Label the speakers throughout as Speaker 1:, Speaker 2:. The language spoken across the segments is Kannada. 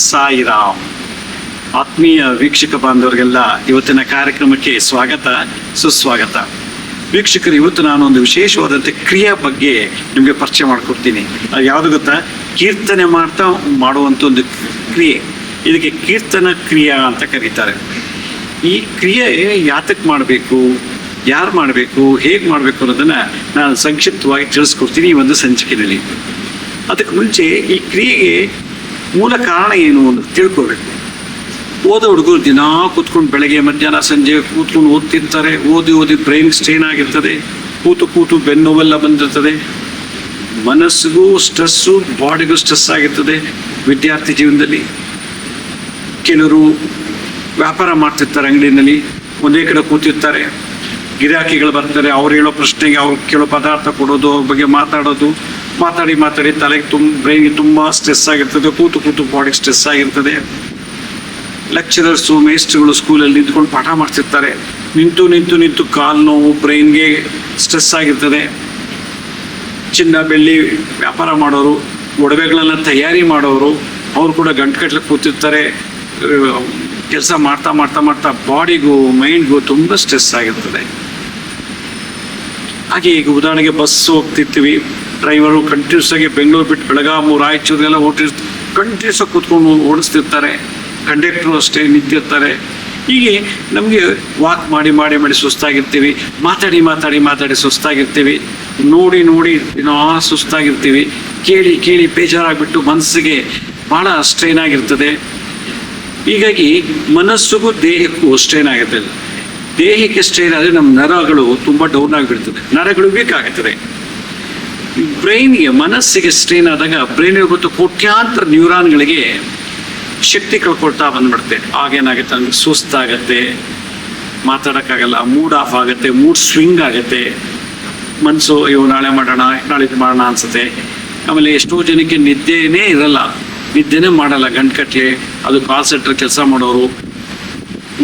Speaker 1: ಸಾಯಿರಾಮ್. ಆತ್ಮೀಯ ವೀಕ್ಷಕ ಬಾಂಧವರಿಗೆಲ್ಲ ಇವತ್ತಿನ ಕಾರ್ಯಕ್ರಮಕ್ಕೆ ಸ್ವಾಗತ, ಸುಸ್ವಾಗತ. ವೀಕ್ಷಕರು, ಇವತ್ತು ನಾನು ಒಂದು ವಿಶೇಷವಾದಂಥ ಕ್ರಿಯೆ ಬಗ್ಗೆ ನಿಮಗೆ ಪರಿಚಯ ಮಾಡಿಕೊಡ್ತೀನಿ. ಅದು ಯಾವುದು ಗೊತ್ತಾ? ಕೀರ್ತನೆ ಮಾಡ್ತಾ ಮಾಡುವಂಥ ಒಂದು ಕ್ರಿಯೆ. ಇದಕ್ಕೆ ಕೀರ್ತನ ಕ್ರಿಯಾ ಅಂತ ಕರೀತಾರೆ. ಈ ಕ್ರಿಯೆ ಯಾತಕ್ಕೆ ಮಾಡಬೇಕು, ಯಾರು ಮಾಡಬೇಕು, ಹೇಗೆ ಮಾಡಬೇಕು ಅನ್ನೋದನ್ನು ನಾನು ಸಂಕ್ಷಿಪ್ತವಾಗಿ ತಿಳಿಸ್ಕೊಡ್ತೀನಿ ಈ ಒಂದು ಸಂಚಿಕೆಯಲ್ಲಿ. ಅದಕ್ಕೆ ಮುಂಚೆ ಈ ಕ್ರಿಯೆಗೆ ಮೂಲ ಕಾರಣ ಏನು ಅಂತ ತಿಳ್ಕೊಬೇಕು. ಓದೋ ಹುಡುಗರು ದಿನ ಕೂತ್ಕೊಂಡು ಬೆಳಗ್ಗೆ ಮಧ್ಯಾಹ್ನ ಸಂಜೆ ಕೂತ್ಕೊಂಡು ಓದ್ತಿರ್ತಾರೆ. ಓದಿ ಬ್ರೈನ್ ಸ್ಟ್ರೈನ್ ಆಗಿರ್ತದೆ. ಕೂತು ಬೆನ್ನೋವೆಲ್ಲ ಬಂದಿರ್ತದೆ. ಮನಸ್ಸಿಗೂ ಸ್ಟ್ರೆಸ್ಸು, ಬಾಡಿಗೂ ಸ್ಟ್ರೆಸ್ ಆಗಿರ್ತದೆ ವಿದ್ಯಾರ್ಥಿ ಜೀವನದಲ್ಲಿ. ಕೆಲವರು ವ್ಯಾಪಾರ ಮಾಡ್ತಿರ್ತಾರೆ, ಅಂಗಡಿನಲ್ಲಿ ಒಂದೇ ಕಡೆ ಕೂತಿರ್ತಾರೆ. ಗಿರಾಕಿಗಳು ಬರ್ತಾರೆ, ಅವ್ರು ಹೇಳೋ ಪ್ರಶ್ನೆಗೆ ಅವ್ರು ಕೇಳೋ ಪದಾರ್ಥ ಕೊಡೋದು, ಅವ್ರ ಬಗ್ಗೆ ಮಾತಾಡೋದು. ಮಾತಾಡಿ ತಲೆಗೆ ಬ್ರೈನ್ಗೆ ತುಂಬ ಸ್ಟ್ರೆಸ್ ಆಗಿರ್ತದೆ. ಕೂತು ಬಾಡಿಗೆ ಸ್ಟ್ರೆಸ್ ಆಗಿರ್ತದೆ. ಲೆಕ್ಚರರ್ಸು, ಮೇಸ್ಟ್ರುಗಳು ಸ್ಕೂಲಲ್ಲಿ ನಿಂತ್ಕೊಂಡು ಪಾಠ ಮಾಡ್ತಿರ್ತಾರೆ. ನಿಂತು ಕಾಲು ನೋವು, ಬ್ರೈನ್ಗೆ ಸ್ಟ್ರೆಸ್ ಆಗಿರ್ತದೆ. ಚಿನ್ನ ಬೆಳ್ಳಿ ವ್ಯಾಪಾರ ಮಾಡೋರು, ಒಡವೆಗಳನ್ನ ತಯಾರಿ ಮಾಡೋರು, ಅವರು ಕೂಡ ಗಂಟೆಗಟ್ಟಲೆ ಕೂತಿರ್ತಾರೆ. ಕೆಲಸ ಮಾಡ್ತಾ ಬಾಡಿಗೂ ಮೈಂಡ್ಗೂ ತುಂಬ ಸ್ಟ್ರೆಸ್ ಆಗಿರ್ತದೆ. ಹಾಗೆ ಈಗ ಉದಾಹರಣೆಗೆ ಬಸ್ ಹೋಗ್ತಿರ್ತೀವಿ, ಡ್ರೈವರು ಕಂಟಿನ್ಯೂಸ್ ಆಗಿ ಬೆಂಗಳೂರು ಬಿಟ್ಟು ಬೆಳಗಾವಿ, ರಾಯಚೂರಿಗೆಲ್ಲ ಕಂಟಿನ್ಯೂಸ್ ಆಗಿ ಕೂತ್ಕೊಂಡು ಓಡಿಸ್ತಿರ್ತಾರೆ. ಕಂಡಕ್ಟ್ರು ಅಷ್ಟೇ ನಿಂತಿರ್ತಾರೆ. ಹೀಗೆ ನಮಗೆ ವಾಕ್ ಮಾಡಿ ಸುಸ್ತಾಗಿರ್ತೀವಿ. ಮಾತಾಡಿ ಸುಸ್ತಾಗಿರ್ತೀವಿ. ನೋಡಿ ಇನ್ನೂ ಸುಸ್ತಾಗಿರ್ತೀವಿ. ಕೇಳಿ ಬೇಜಾರಾಗ್ಬಿಟ್ಟು ಮನಸ್ಸಿಗೆ ಭಾಳ ಸ್ಟ್ರೈನ್ ಆಗಿರ್ತದೆ. ಹೀಗಾಗಿ ಮನಸ್ಸಿಗೂ ದೇಹಕ್ಕೂ ಸ್ಟ್ರೈನ್ ಆಗುತ್ತದೆ. ದೇಹಕ್ಕೆ ಸ್ಟ್ರೈನ್ ಆದರೆ ನಮ್ಮ ನರಗಳು ತುಂಬ ಡೌನ್ ಆಗಿಬಿಡ್ತದೆ, ನರಗಳು ವೀಕ್ ಆಗುತ್ತದೆ. ಬ್ರೈನ್ಗೆ, ಮನಸ್ಸಿಗೆ ಸ್ಟ್ರೈನ್ ಆದಾಗ ಬ್ರೈನ್ಗೆ ಗೊತ್ತು ಕೋಟ್ಯಾಂತರ ನ್ಯೂರಾನ್ಗಳಿಗೆ ಶಕ್ತಿ ಕಳ್ಕೊಳ್ತಾ ಬಂದ್ಬಿಡುತ್ತೆ. ಆಗೇನಾಗುತ್ತೆ ಅಂದ್ರೆ ಸುಸ್ತಾಗತ್ತೆ, ಮಾತಾಡೋಕ್ಕಾಗಲ್ಲ, ಮೂಡ್ ಆಫ್ ಆಗುತ್ತೆ, ಮೂಡ್ ಸ್ವಿಂಗ್ ಆಗುತ್ತೆ. ಮನಸ್ಸು ನಾಳೆ ಮಾಡೋಣ ಅನ್ಸುತ್ತೆ. ಆಮೇಲೆ ಎಷ್ಟೋ ಜನಕ್ಕೆ ನಿದ್ದೆನೇ ಇರಲ್ಲ, ನಿದ್ದೆನೇ ಮಾಡಲ್ಲ ಗಂಟೆಗಟ್ಟಲೆ. ಅದು ಕಾಲ್ ಸೆಂಟರ್ ಕೆಲಸ ಮಾಡೋರು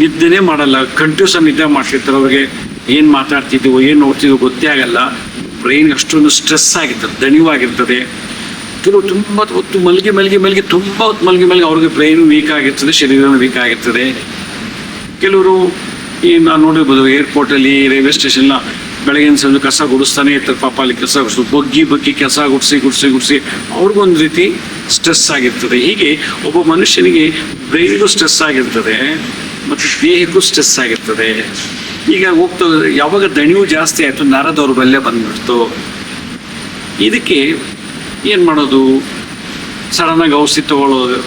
Speaker 1: ನಿದ್ದೆನೇ ಮಾಡಲ್ಲ, ಕಂಟಿನ್ಯೂಸ್ ನಿದ್ದೆ ಮಾಡ್ತಿರ್ತಾರೆ. ಅವ್ರಿಗೆ ಏನು ಮಾತಾಡ್ತಿದ್ದೀವೋ ಏನು ನೋಡ್ತಿದ್ವೋ ಗೊತ್ತೇ ಆಗಲ್ಲ. ಬ್ರೈನ್ ಅಷ್ಟೊಂದು ಸ್ಟ್ರೆಸ್ ಆಗಿರ್ತದೆ, ದಣಿವಾಗಿರ್ತದೆ. ಕೆಲವು ತುಂಬ ಹೊತ್ತು ಮಲಗಿ ತುಂಬ ಹೊತ್ತು ಮಲಗಿ ಅವ್ರಿಗೆ ಬ್ರೈನು ವೀಕ್ ಆಗಿರ್ತದೆ, ಶರೀರನೂ ವೀಕ್ ಆಗಿರ್ತದೆ. ಕೆಲವರು ನಾವು ನೋಡಿರ್ಬೋದು, ಏರ್ಪೋರ್ಟಲ್ಲಿ, ರೈಲ್ವೆ ಸ್ಟೇಷನ್ನ ಬೆಳಗಿನ ಸಂಜೆ ಕಸ ಗುಡಿಸ್ತಾನೆ ಇರ್ತಾರೆ. ಪಾಪ ಅಲ್ಲಿ ಕಸ ಗುಡಿಸೋದು, ಬಗ್ಗಿ ಕಸ ಗುಡಿಸಿ ಅವ್ರಿಗೊಂದು ರೀತಿ ಸ್ಟ್ರೆಸ್ ಆಗಿರ್ತದೆ. ಹೀಗೆ ಒಬ್ಬ ಮನುಷ್ಯನಿಗೆ ಬ್ರೈನ್ಗೂ ಸ್ಟ್ರೆಸ್ ಆಗಿರ್ತದೆ ಮತ್ತು ದೇಹಕ್ಕೂ ಸ್ಟ್ರೆಸ್ ಆಗಿರ್ತದೆ. ಈಗ ಯಾವಾಗ ದಣಿವು ಜಾಸ್ತಿ ಆಯಿತು, ನರ ದೌರ್ಬಲ್ಯ ಬಂದ್ಬಿಡ್ತು. ಇದಕ್ಕೆ ಏನು ಮಾಡೋದು? ಸಡನ್ನಾಗಿ ಔಷಧಿ ತಗೊಳ್ಳೋದು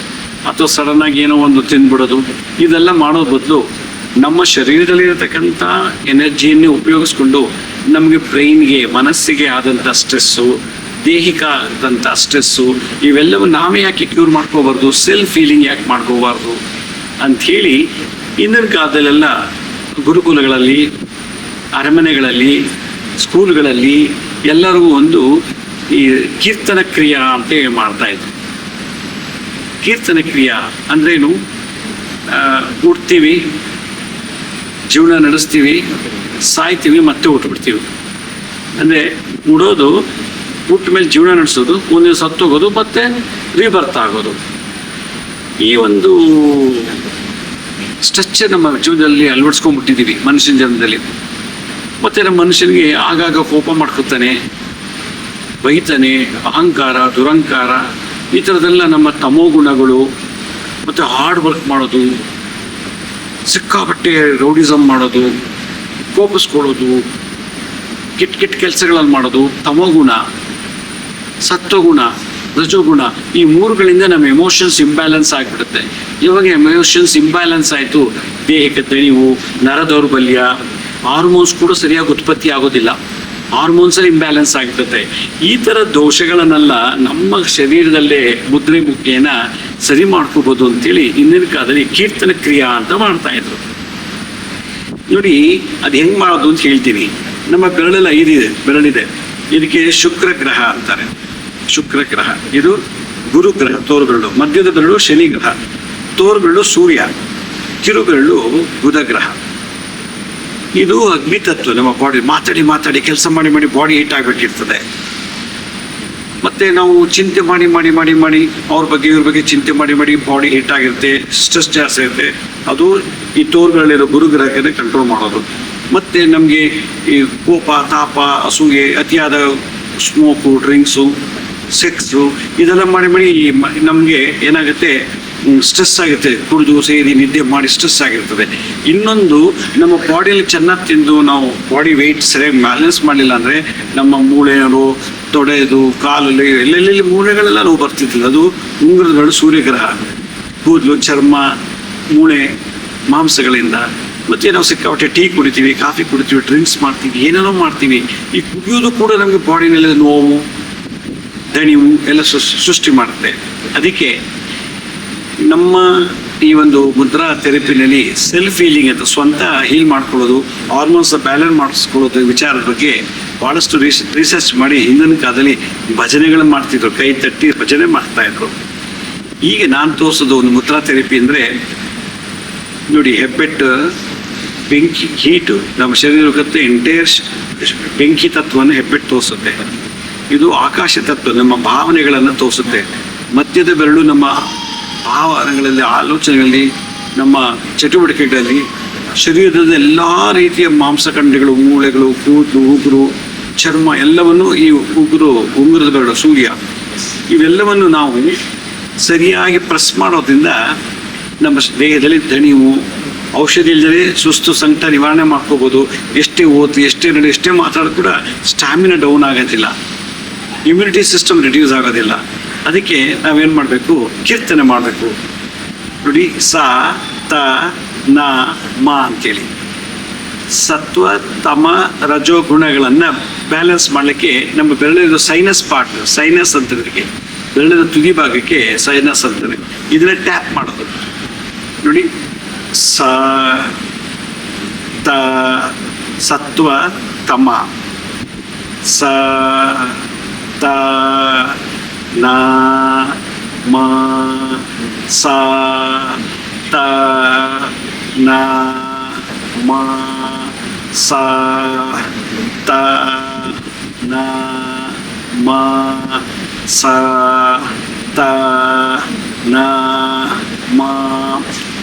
Speaker 1: ಅಥವಾ ಸಡನ್ನಾಗಿ ಏನೋ ಒಂದು ತಿಂದ್ಬಿಡೋದು, ಇದೆಲ್ಲ ಮಾಡೋ ಬದಲು ನಮ್ಮ ಶರೀರದಲ್ಲಿರತಕ್ಕಂಥ ಎನರ್ಜಿಯನ್ನೇ ಉಪಯೋಗಿಸ್ಕೊಂಡು ನಮಗೆ ಬ್ರೈನ್ಗೆ, ಮನಸ್ಸಿಗೆ ಆದಂಥ ಸ್ಟ್ರೆಸ್ಸು, ದೇಹಿಕ ಆದಂಥ ಸ್ಟ್ರೆಸ್ಸು, ಇವೆಲ್ಲವೂ ನಾವೇ ಯಾಕೆ ಕ್ಯೂರ್ ಮಾಡ್ಕೋಬಾರ್ದು, ಸೆಲ್ಫ್ ಫೀಲಿಂಗ್ ಯಾಕೆ ಮಾಡ್ಕೋಬಾರ್ದು ಅಂಥೇಳಿ ಇಂದಿನ ಕಾಲದಲ್ಲೆಲ್ಲ ಗುರುಕುಲಗಳಲ್ಲಿ, ಅರಮನೆಗಳಲ್ಲಿ, ಸ್ಕೂಲ್ಗಳಲ್ಲಿ ಎಲ್ಲರಿಗೂ ಒಂದು ಈ ಕೀರ್ತನ ಕ್ರಿಯಾ ಅಂತ ಮಾಡ್ತಾಯಿದ್ರು. ಕೀರ್ತನ ಕ್ರಿಯಾ ಅಂದ್ರೇನು? ಹುಡ್ತೀವಿ, ಜೀವನ ನಡೆಸ್ತೀವಿ, ಸಾಯ್ತೀವಿ, ಮತ್ತೆ ಹುಟ್ಟುಬಿಡ್ತೀವಿ. ಅಂದರೆ ಉಡೋದು, ಹುಟ್ಟ ಮೇಲೆ ಜೀವನ ನಡೆಸೋದು, ಒಂದಿನ ಸತ್ತೋಗೋದು, ಮತ್ತೆ ರೀಬರ್ತ್ ಆಗೋದು. ಈ ಒಂದು ಸ್ಟ್ರಕ್ಚರ್ ನಮ್ಮ ಜೀವನದಲ್ಲಿ ಅಳವಡಿಸ್ಕೊಂಡ್ಬಿಟ್ಟಿದ್ದೀವಿ ಮನುಷ್ಯನ ಜನ್ಮದಲ್ಲಿ. ಮತ್ತು ನಮ್ಮ ಮನುಷ್ಯನಿಗೆ ಆಗಾಗ ಕೋಪ ಮಾಡ್ಕೊತಾನೆ, ಬೈತಾನೆ, ಅಹಂಕಾರ, ದುರಂಕಾರ, ಈ ಥರದ್ದೆಲ್ಲ ನಮ್ಮ ತಮೋಗುಣಗಳು. ಮತ್ತು ಹಾರ್ಡ್ ವರ್ಕ್ ಮಾಡೋದು, ಸಿಕ್ಕಾಪಟ್ಟೆ ರೌಡಿಸಮ್ ಮಾಡೋದು, ಕೋಪಿಸ್ಕೊಳ್ಳೋದು, ಕೆಟ್ಟ ಕೆಲಸಗಳಲ್ಲಿ ಮಾಡೋದು, ತಮೋಗುಣ, ಸತ್ವಗುಣ, ರಜೋಗುಣ, ಈ ಮೂರುಗಳಿಂದ ನಮ್ಮ ಎಮೋಷನ್ಸ್ ಇಂಬ್ಯಾಲೆನ್ಸ್ ಆಗಿಬಿಡುತ್ತೆ. ಇವಾಗ ಎಮೋಷನ್ಸ್ ಇಂಬ್ಯಾಲೆನ್ಸ್ ಆಯಿತು, ದೇಹಕ್ಕೆ ದಣಿವು, ನರ ದೌರ್ಬಲ್ಯ, ಹಾರ್ಮೋನ್ಸ್ ಕೂಡ ಸರಿಯಾಗಿ ಉತ್ಪತ್ತಿ ಆಗೋದಿಲ್ಲ, ಹಾರ್ಮೋನ್ಸಲ್ಲಿ ಇಂಬ್ಯಾಲೆನ್ಸ್ ಆಗಿರ್ತದೆ. ಈ ಥರ ದೋಷಗಳನ್ನೆಲ್ಲ ನಮ್ಮ ಶರೀರದಲ್ಲೇ ಮುದ್ರೆ ಮುಖೇನ ಸರಿ ಮಾಡ್ಕೋಬೋದು ಅಂತೇಳಿ ಇಂದಿನ ಕಾಲದಲ್ಲಿ ಕೀರ್ತನ ಕ್ರಿಯಾ ಅಂತ ಮಾಡ್ತಾಯಿದ್ರು. ನೋಡಿ, ಅದು ಹೆಂಗೆ ಮಾಡೋದು ಅಂತ ಹೇಳ್ತೀನಿ. ನಮ್ಮ ಬೆರಳೆಲ್ಲ ಬೆರಳಿದೆ, ಇದಕ್ಕೆ ಶುಕ್ರ ಗ್ರಹ ಅಂತಾರೆ. ಶುಕ್ರ ಗ್ರಹ ಇದು ಗುರುಗ್ರಹ, ತೋರುಬೆರಳು. ಮಧ್ಯದ ಬೆರಳು ಶನಿ ಗ್ರಹ, ತೋರುಬೆರಳು ಸೂರ್ಯ, ಕಿರುಬೆರಳು ಬುಧ ಗ್ರಹ. ಇದು ಅಗ್ನಿ ತತ್ವ. ನಮ್ಮ ಬಾಡಿ ಮಾತಾಡಿ ಕೆಲಸ ಮಾಡಿ ಬಾಡಿ ಹೀಟ್ ಆಗಿಬಿಟ್ಟಿರ್ತದೆ. ಮತ್ತು ನಾವು ಚಿಂತೆ ಮಾಡಿ ಮಾಡಿ ಮಾಡಿ ಮಾಡಿ ಅವ್ರ ಬಗ್ಗೆ ಇವ್ರ ಬಗ್ಗೆ ಚಿಂತೆ ಮಾಡಿ ಮಾಡಿ ಬಾಡಿ ಹಿಟ್ ಆಗಿರುತ್ತೆ, ಸ್ಟ್ರೆಸ್ ಜಾಸ್ತಿ ಇರುತ್ತೆ. ಅದು ಈ ತೋರುಗಳಲ್ಲಿರೋ ಗುರುಗ್ರಹಕ್ಕೆ ಕಂಟ್ರೋಲ್ ಮಾಡೋದು. ಮತ್ತು ನಮಗೆ ಈ ಕೋಪ, ತಾಪ, ಅಸೂಯೆ, ಅತಿಯಾದ ಸ್ಮೋಕು, ಡ್ರಿಂಕ್ಸು, ಸೆಕ್ಸು ಇದೆಲ್ಲ ಮಾಡಿ ಮಾಡಿ ನಮಗೆ ಏನಾಗುತ್ತೆ, ಸ್ಟ್ರೆಸ್ ಆಗುತ್ತೆ. ಕುಡಿದು ಸೇರಿ ನಿದ್ದೆ ಮಾಡಿ ಸ್ಟ್ರೆಸ್ ಆಗಿರ್ತದೆ. ಇನ್ನೊಂದು, ನಮ್ಮ ಬಾಡಿಯಲ್ಲಿ ಚೆನ್ನಾಗಿ ತಿಂದು ನಾವು ಬಾಡಿ ವೆಯ್ಟ್ ಸರಿಯಾಗಿ ಬ್ಯಾಲೆನ್ಸ್ ಮಾಡಲಿಲ್ಲ ಅಂದರೆ ನಮ್ಮ ಮೂಳೆ ನೋವು, ತೊಡೆದು, ಕಾಲಲ್ಲಿ ಎಲ್ಲೆಲ್ಲಿ ಮೂಳೆಗಳೆಲ್ಲ ನೋವು ಬರ್ತಿದ್ದಿಲ್ಲ. ಅದು ಉಂಗುರಗಳು ಸೂರ್ಯಗ್ರಹ, ಕೂದಲು, ಚರ್ಮ, ಮೂಳೆ, ಮಾಂಸಗಳಿಂದ. ಮತ್ತು ನಾವು ಸಿಕ್ಕಾಪಟ್ಟೆ ಟೀ ಕುಡಿತೀವಿ, ಕಾಫಿ ಕುಡಿತೀವಿ, ಡ್ರಿಂಕ್ಸ್ ಮಾಡ್ತೀವಿ, ಏನೇನೋ ಮಾಡ್ತೀವಿ. ಈ ಕುಡಿಯೋದು ಕೂಡ ನಮಗೆ ಬಾಡಿನಲ್ಲಿ ನೋವು, ದಣಿವು ಎಲ್ಲ ಸೃಷ್ಟಿ ಮಾಡುತ್ತೆ. ಅದಕ್ಕೆ ನಮ್ಮ ಈ ಒಂದು ಮುದ್ರಾ ಥೆರಪಿನಲ್ಲಿ ಸೆಲ್ಫ್ ಹೀಲಿಂಗ್ ಅಂತ, ಸ್ವಂತ ಹೀಲ್ ಮಾಡ್ಕೊಳ್ಳೋದು, ಹಾರ್ಮೋನ್ಸ್ ಬ್ಯಾಲೆನ್ಸ್ ಮಾಡಿಸ್ಕೊಳ್ಳೋದು ವಿಚಾರದ ಬಗ್ಗೆ ಭಾಳಷ್ಟು ರಿಸರ್ಚ್ ಮಾಡಿ ಹಿಂದಿನ ಕಾಲದಲ್ಲಿ ಭಜನೆಗಳನ್ನು ಮಾಡ್ತಿದ್ರು, ಕೈ ತಟ್ಟಿ ಭಜನೆ ಮಾಡ್ತಾಯಿದ್ರು. ಈಗ ನಾನು ತೋರಿಸೋದು ಒಂದು ಮುದ್ರಾ ಥೆರಪಿ ಅಂದರೆ, ನೋಡಿ, ಹೆಬ್ಬೆಟ್ಟು, ಬೆಂಕಿ, ಹೀಟು ನಮ್ಮ ಶರೀರಕ್ಕೆ ಎಂಟೈರ್ ಬೆಂಕಿ ತತ್ವವನ್ನು ಹೆಬ್ಬೆಟ್ಟು ತೋರಿಸುತ್ತೆ. ಇದು ಆಕಾಶ ತತ್ವ, ನಮ್ಮ ಭಾವನೆಗಳನ್ನು ತೋರಿಸುತ್ತೆ. ಮಧ್ಯದ ಬೆರಳು ನಮ್ಮ ಭಾವನೆಗಳಲ್ಲಿ, ಆಲೋಚನೆಗಳಲ್ಲಿ, ನಮ್ಮ ಚಟುವಟಿಕೆಗಳಲ್ಲಿ, ಶರೀರದ ಎಲ್ಲ ರೀತಿಯ ಮಾಂಸಖಂಡಗಳು, ಮೂಳೆಗಳು, ಕೂದಲು, ಉಗುರು, ಚರ್ಮ ಎಲ್ಲವನ್ನು ಈ ಉಂಗುರದ ಬೆರಳು, ಸೂರ್ಯ, ಇವೆಲ್ಲವನ್ನು ನಾವು ಸರಿಯಾಗಿ ಪ್ರೆಸ್ ಮಾಡೋದ್ರಿಂದ ನಮ್ಮ ದೇಹದಲ್ಲಿ ದಣಿವು, ಔಷಧಿ ಇಲ್ಲದೆ ಸುಸ್ತು, ಸಂಕಟ ನಿವಾರಣೆ ಮಾಡ್ಕೋಬೋದು. ಎಷ್ಟೇ ಓದಿ, ಎಷ್ಟೇ ನಡೆ, ಎಷ್ಟೇ ಮಾತಾಡೋದು ಕೂಡ ಸ್ಟ್ಯಾಮಿನಾ ಡೌನ್ ಆಗೋದಿಲ್ಲ, ಇಮ್ಯುನಿಟಿ ಸಿಸ್ಟಮ್ ರಿಡ್ಯೂಸ್ ಆಗೋದಿಲ್ಲ. ಅದಕ್ಕೆ ನಾವೇನು ಮಾಡಬೇಕು, ಕೀರ್ತನೆ ಮಾಡಬೇಕು. ನೋಡಿ, ಸ, ತ, ನ, ಮ ಅಂತೇಳಿ ಸತ್ವ, ತಮ, ರಜೋ ಗುಣಗಳನ್ನು ಬ್ಯಾಲೆನ್ಸ್ ಮಾಡಲಿಕ್ಕೆ ನಮ್ಮ ಬೆರಳಿರೋ ಸೈನಸ್ ಪಾರ್ಟ್, ಸೈನಸ್ ಅಂತದಕ್ಕೆ, ಬೆರಳಿನ ತುದಿ ಭಾಗಕ್ಕೆ ಸೈನಸ್ ಅಂತಾರೆ. ಇದನ್ನ ಟ್ಯಾಪ್ ಮಾಡೋದು. ನೋಡಿ, ಸ, ತ, ಸತ್ವ, ತಮ, ಸ, ತ, ನ, ಮ, ಸ, ತ, ನ, ಮ, ಸ, ತ, ನ, ಮ, ಸ, ತ, ನ, ಮ.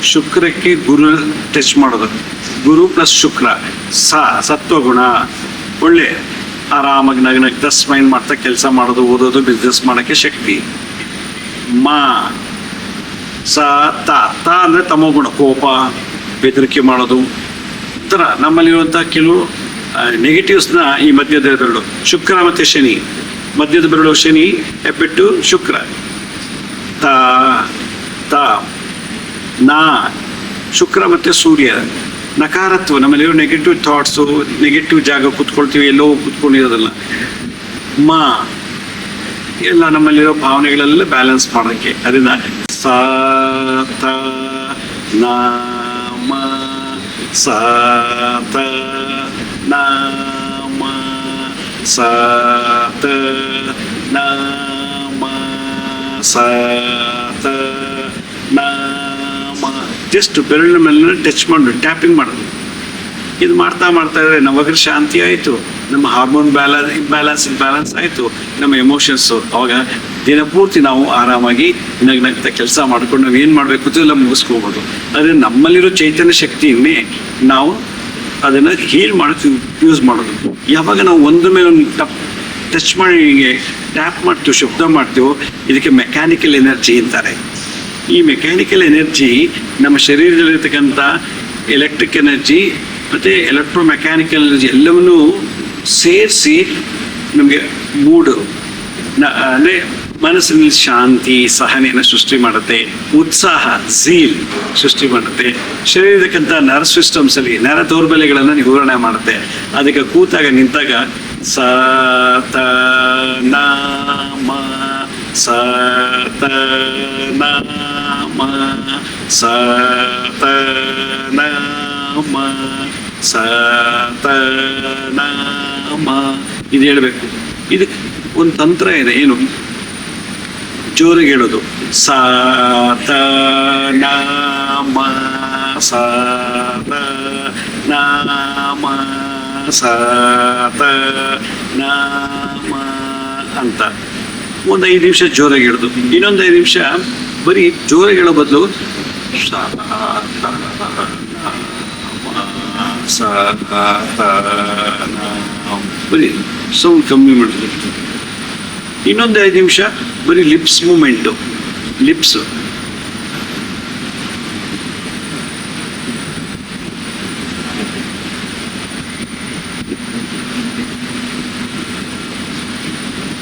Speaker 1: ಶುಕ್ರಕ್ಕೆ ಗುರು ಟಚ್ ಮಾಡೋದು. ಗುರು ಪ್ಲಸ್ ಶುಕ್ರ, ಸತ್ವಗುಣ, ಒಳ್ಳೆ ಆರಾಮಾಗಿ ನಗ್ನಗ್ತಾ ಸ್ಮೈಲ್ ಮಾಡ್ತಾ ಕೆಲಸ ಮಾಡೋದು, ಓದೋದು, ಬಿಸ್ನೆಸ್ ಮಾಡೋಕ್ಕೆ ಶಕ್ತಿ. ಮ, ಸ, ತ, ತ ಅಂದರೆ ತಮೋಗುಣ, ಕೋಪ, ಬೆದರಿಕೆ ಮಾಡೋದು. ಈ ಥರ ನಮ್ಮಲ್ಲಿರುವಂಥ ಕೆಲವು ನೆಗೆಟಿವ್ಸ್ನ ಈ ಮಧ್ಯದ ಬೆರಳು, ಶುಕ್ರ ಮತ್ತು ಶನಿ, ಮಧ್ಯದ ಬೆರಳು ಶನಿ, ಹೆಬ್ಬೆಟ್ಟು ಶುಕ್ರ. ತ, ತ, ನ, ಶುಕ್ರ ಮತ್ತು ಸೂರ್ಯ, ನಕಾರತ್ವ, ನಮ್ಮಲ್ಲಿರೋ ನೆಗೆಟಿವ್ ಥಾಟ್ಸು, ನೆಗೆಟಿವ್ ಜಾಗ ಕೂತ್ಕೊಳ್ತೀವಿ, ಎಲ್ಲೋ ಕೂತ್ಕೊಂಡಿರೋದಲ್ಲ. ಮ, ಎಲ್ಲ ನಮ್ಮಲ್ಲಿರೋ ಭಾವನೆಗಳೆಲ್ಲ ಬ್ಯಾಲೆನ್ಸ್ ಮಾಡೋಕ್ಕೆ. ಅದರಿಂದ ಸ, ತ, ನ, ಮ, ಸ, ತ, ನ, ಮ, ಸ, ತ, ನ, ಮ, ಸ, ತ, ನ, ಮ. ಜಸ್ಟ್ ಬೆರಳಿನ ಮೇಲೆ ಟಚ್ ಮಾಡೋದು, ಟ್ಯಾಪಿಂಗ್ ಮಾಡೋದು. ಇದು ಮಾಡ್ತಾ ಮಾಡ್ತಾ ಇದ್ರೆ ನಮ್ಮ ವಗ್ರ ಶಾಂತಿ ಆಯಿತು, ನಮ್ಮ ಹಾರ್ಮೋನ್ ಬ್ಯಾಲೆನ್ಸ್ ಆಯಿತು, ನಮ್ಮ ಎಮೋಷನ್ಸು. ಅವಾಗ ದಿನಪೂರ್ತಿ ನಾವು ಆರಾಮಾಗಿ ನಗ್ನಗ್ತಾ ಕೆಲಸ ಮಾಡ್ಕೊಂಡು ನಾವು ಏನು ಮಾಡಬೇಕು ಎಲ್ಲ ಮುಗಿಸ್ಕೋಬೋದು. ಆದರೆ ನಮ್ಮಲ್ಲಿರೋ ಚೈತನ್ಯ ಶಕ್ತಿಯನ್ನೇ ನಾವು ಅದನ್ನು ಹೀಲ್ ಮಾಡೋಕ್ಕೆ ಯೂಸ್ ಮಾಡೋದು. ಯಾವಾಗ ನಾವು ಒಂದು ಮೇಲೆ ಒಂದು ಟಚ್ ಮಾಡಿ ಟ್ಯಾಪ್ ಮಾಡ್ತೀವೋ, ಶಬ್ದ ಮಾಡ್ತೀವೋ, ಇದಕ್ಕೆ ಮೆಕ್ಯಾನಿಕಲ್ ಎನರ್ಜಿ ಅಂತಾರೆ. ಈ ಮೆಕ್ಯಾನಿಕಲ್ ಎನರ್ಜಿ ನಮ್ಮ ಶರೀರದಲ್ಲಿರ್ತಕ್ಕಂಥ ಎಲೆಕ್ಟ್ರಿಕ್ ಎನರ್ಜಿ ಮತ್ತು ಎಲೆಕ್ಟ್ರೋಮೆಕ್ಯಾನಿಕಲ್ ಎನರ್ಜಿ ಎಲ್ಲವನ್ನೂ ಸೇರಿಸಿ ನಮಗೆ ಮೂಡು, ಅಂದರೆ ಮನಸ್ಸಿನಲ್ಲಿ ಶಾಂತಿ, ಸಹನೆಯನ್ನು ಸೃಷ್ಟಿ ಮಾಡುತ್ತೆ, ಉತ್ಸಾಹ, ಝೀಲ್ ಸೃಷ್ಟಿ ಮಾಡುತ್ತೆ. ಶರೀರದಕ್ಕಂಥ ನರ್ವ್ ಸಿಸ್ಟಮ್ಸಲ್ಲಿ ನರ ದೌರ್ಬಲ್ಯಗಳನ್ನು ನಿವಾರಣೆ ಮಾಡುತ್ತೆ. ಅದಕ್ಕೆ ಕೂತಾಗ ನಿಂತಾಗ ಸ, ತ, ನ, ಮ, ಸ, ತ, ನ, ಮ, ಸ, ತ, ನ, ಮ, ಸ, ತ, ನ, ಮ. ಇದು ಹೇಳಬೇಕು. ಇದಕ್ಕೆ ಒಂದು ತಂತ್ರ ಇದೆ. ಏನು? ಜೋರಿಗೆ ಹೇಳೋದು. ಸ, ತ, ನ, ಮ, ಸ, ತ, ನ, ಮ, ಸ, ತ, ನ, ಮ ಅಂತ. ಒಂದು 5 ನಿಮಿಷ ಜೋರಾಗಿ ಹೇಳೋದು, ಇನ್ನೊಂದು 5 ನಿಮಿಷ ಬರೀ ಜೋರಾಗಿ ಹೇಳೋ ಬದಲು ಬರೀ ಸೌಂಡ್ ಕಮ್ಮಿ ಮಾಡೋದು. ಇನ್ನೊಂದು 5 ನಿಮಿಷ ಬರೀ ಲಿಪ್ಸ್ ಮೂಮೆಂಟು, ಲಿಪ್ಸ್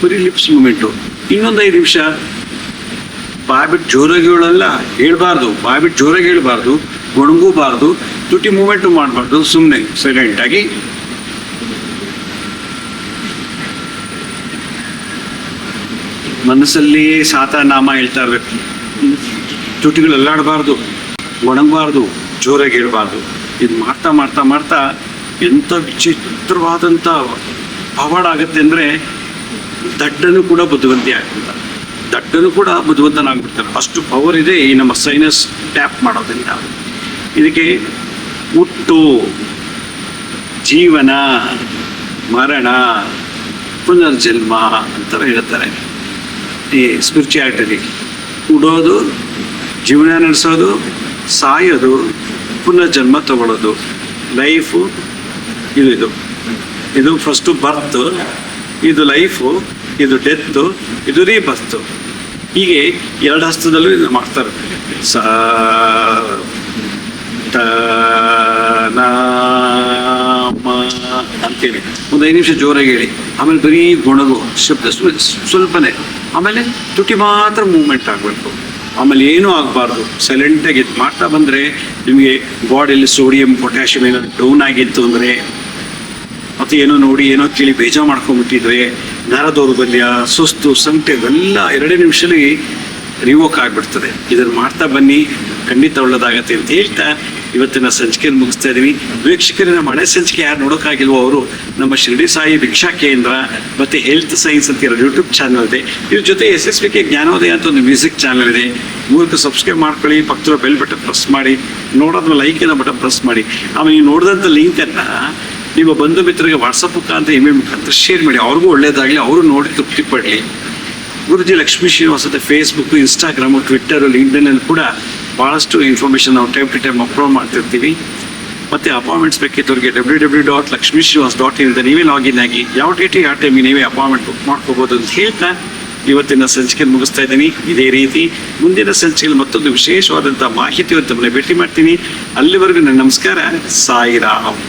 Speaker 1: ಬರೀ ಲಿಪ್ಸ್ ಮೂಮೆಂಟು. ಇನ್ನೊಂದು 5 ನಿಮಿಷ ಬಾಯ್ಬಿಟ್ಟು ಜೋರಾಗಿ ಹೇಳ್ಬಾರ್ದು, ಬಾಯ್ಬಿಟ್ಟು ಜೋರಾಗಿ ಹೇಳ್ಬಾರ್ದು, ಗೊಣಗೂಬಾರ್ದು, ತುಟಿ ಮೂಮೆಂಟು ಮಾಡಬಾರ್ದು, ಸುಮ್ಮನೆ ಸೈಲೆಂಟಾಗಿ ಮನಸ್ಸಲ್ಲಿ ನಾಮ ಹೇಳ್ತಾ ಇರ್ಬೇಕು. ತುಟಿಗಳು ಅಲ್ಲಾಡಬಾರ್ದು, ಒಣಗಬಾರ್ದು, ಜೋರಾಗಿ ಹೇಳ್ಬಾರ್ದು. ಇದು ಮಾಡ್ತಾ ಮಾಡ್ತಾ ಮಾಡ್ತಾ ಎಂಥ ವಿಚಿತ್ರವಾದಂಥ ಪವಾಡ ಆಗುತ್ತೆ ಅಂದರೆ ದಡ್ಡನು ಕೂಡ ಬುದ್ಧಿವಂತಿ ಆಗ್ಬಿಡ್ತಾರೆ, ದಡ್ಡನು ಕೂಡ ಬುದ್ಧಿವಂತನಾಗ್ಬಿಡ್ತಾರೆ. ಅಷ್ಟು ಪವರ್ ಇದೆ ಈ ನಮ್ಮ ಸೈನಸ್ ಟ್ಯಾಪ್ ಮಾಡೋದ್ರಿಂದ. ಇದಕ್ಕೆ ಹುಟ್ಟು, ಜೀವನ, ಮರಣ, ಪುನರ್ಜನ್ಮ ಅಂತಾರೆ ಹೇಳ್ತಾರೆ ಈ ಸ್ಪಿರಿಚುಯಾಲಿಟಿ. ಉಡೋದು, ಜೀವನ ನಡೆಸೋದು, ಸಾಯೋದು, ಪುನರ್ಜನ್ಮ ತಗೊಳ್ಳೋದು. ಲೈಫು ಇದು ಫಸ್ಟು ಬರ್ತ್, ಇದು ಲೈಫು, ಇದು ಡೆತ್ತು, ಇದು ರೀಬರ್ತು. ಹೀಗೆ 2 ಹಸ್ತದಲ್ಲೂ ಇದು ಮಾಡ್ತಾರೆ. ಅಂತೇಳಿ ಒಂದು 5 ನಿಮಿಷ ಜೋರಾಗಿ ಹೇಳಿ, ಆಮೇಲೆ ಬರೀ ಗೊಣಗು ಶಬ್ದ ಸ್ವಲ್ಪನೇ, ಆಮೇಲೆ ತುಟಿ ಮಾತ್ರ ಮೂವ್ಮೆಂಟ್ ಆಗಬೇಕು, ಆಮೇಲೆ ಏನೂ ಆಗಬಾರ್ದು. ಸೈಲೆಂಟಾಗಿ ಇದು ಮಾಡ್ತಾ ಬಂದರೆ ನಿಮಗೆ ಬಾಡಿಯಲ್ಲಿ ಸೋಡಿಯಂ ಪೊಟ್ಯಾಷಿಯಮ್ ಏನಾದ್ರು ಡೌನ್ ಆಗಿತ್ತು ಅಂದರೆ, ಮತ್ತು ಏನೋ ನೋಡಿ ಏನೋ ಕೇಳಿ ಬೇಜಾರು ಮಾಡ್ಕೊಂಡ್ಬಿಟ್ಟಿದ್ರೆ, ನರ ದೌರ್ಬಲ್ಯ, ಸುಸ್ತು, ಸಂಕಟ ಇವೆಲ್ಲ 2 ನಿಮಿಷದಲ್ಲಿ ರಿವೋಕ್ ಆಗಿಬಿಡ್ತದೆ. ಇದನ್ನು ಮಾಡ್ತಾ ಬನ್ನಿ, ಖಂಡಿತ ಒಳ್ಳೆದಾಗತ್ತೆ ಅಂತ ಹೇಳ್ತಾ ಇವತ್ತಿನ ಸಂಚಿಕೆಯನ್ನು ಮುಗಿಸ್ತಾ ಇದ್ದೀವಿ. ವೀಕ್ಷಕರೇ, ನಮ್ಮ ಹಳೆ ಸಂಚಿಕೆ ಯಾರು ನೋಡೋಕ್ಕಾಗಿಲ್ವೋ ಅವರು ನಮ್ಮ ಶಿರಡಿ ಸಾಯಿ ಭಿಕ್ಷಾ ಕೇಂದ್ರ ಮತ್ತು ಹೆಲ್ತ್ ಸೈನ್ಸ್ ಅಂತ ಇರೋ ಯೂಟ್ಯೂಬ್ ಚಾನಲ್ ಇದೆ. ಇದ್ರ ಜೊತೆ SSVK ಜ್ಞಾನೋದಯ ಅಂತ ಒಂದು ಮ್ಯೂಸಿಕ್ ಚಾನಲ್ ಇದೆ. ಮೂಲಕ ಸಬ್ಸ್ಕ್ರೈಬ್ ಮಾಡ್ಕೊಳ್ಳಿ, ಪಕ್ಕದ ಬೆಲ್ ಬಟನ್ ಪ್ರೆಸ್ ಮಾಡಿ, ನೋಡೋದ್ರ ಲೈಕಿನ ಬಟನ್ ಪ್ರೆಸ್ ಮಾಡಿ. ಆಮೇಲೆ ನೀವು ನೋಡಿದಂಥ ಲಿಂಕನ್ನು ನಿಮ್ಮ ಬಂಧು ಮಿತ್ರರಿಗೆ ವಾಟ್ಸಪ್ ಮುಖಾಂತರ ಇಮೇಲ್ ಮುಖಾಂತರ ಶೇರ್ ಮಾಡಿ, ಅವ್ರಿಗೂ ಒಳ್ಳೇದಾಗಲಿ, ಅವರು ನೋಡಿ ತೃಪ್ತಿ ಪಡಲಿ. ಗುರುಜಿ ಲಕ್ಷ್ಮೀ ಶ್ರೀನಿವಾಸ್ ಅಂತ ಫೇಸ್ಬುಕ್ಕು, ಇನ್ಸ್ಟಾಗ್ರಾಮು, ಟ್ವಿಟ್ಟರು, ಲಿಂಕ್ಡ್ಇನ್ನಲ್ಲಿ ಕೂಡ ಭಾಳಷ್ಟು ಇನ್ಫಾರ್ಮೇಷನ್ ನಾವು ಟೈಮ್ ಟು ಟೈಮ್ ಅಪ್ಲೋಡ್ ಮಾಡ್ತಿರ್ತೀವಿ. ಮತ್ತು ಅಪಾಯಿಂಟ್ಮೆಂಟ್ಸ್ ಬೇಕಿದ್ದವ್ರಿಗೆ www.lakshmishrivas.in ಅಂತ ನೀವೇ ಲಾಗಿನ್ ಆಗಿ ಯಾವ ಡೇಟಿಗೆ ಆ ಟೈಮಿಗೆ ನೀವೇ ಅಪಾಯಿಂಟ್ಮೆಂಟ್ ಬುಕ್ ಮಾಡ್ಕೋಬೋದು ಅಂತ ಹೇಳ್ತಾ ಇವತ್ತಿನ ಸಂಚಿಕೆ ಮುಗಿಸ್ತಾ ಇದ್ದೀನಿ. ಇದೇ ರೀತಿ ಮುಂದಿನ ಸಂಚಿಕೆಯಲ್ಲಿ ಮತ್ತೊಂದು ವಿಶೇಷವಾದಂಥ ಮಾಹಿತಿಯನ್ನು ತಮ್ಮನ್ನ ಭೇಟಿ ಮಾಡ್ತೀನಿ. ಅಲ್ಲಿವರೆಗೂ ನನ್ನ ನಮಸ್ಕಾರ. ಸಾಯಿರಾಮ್.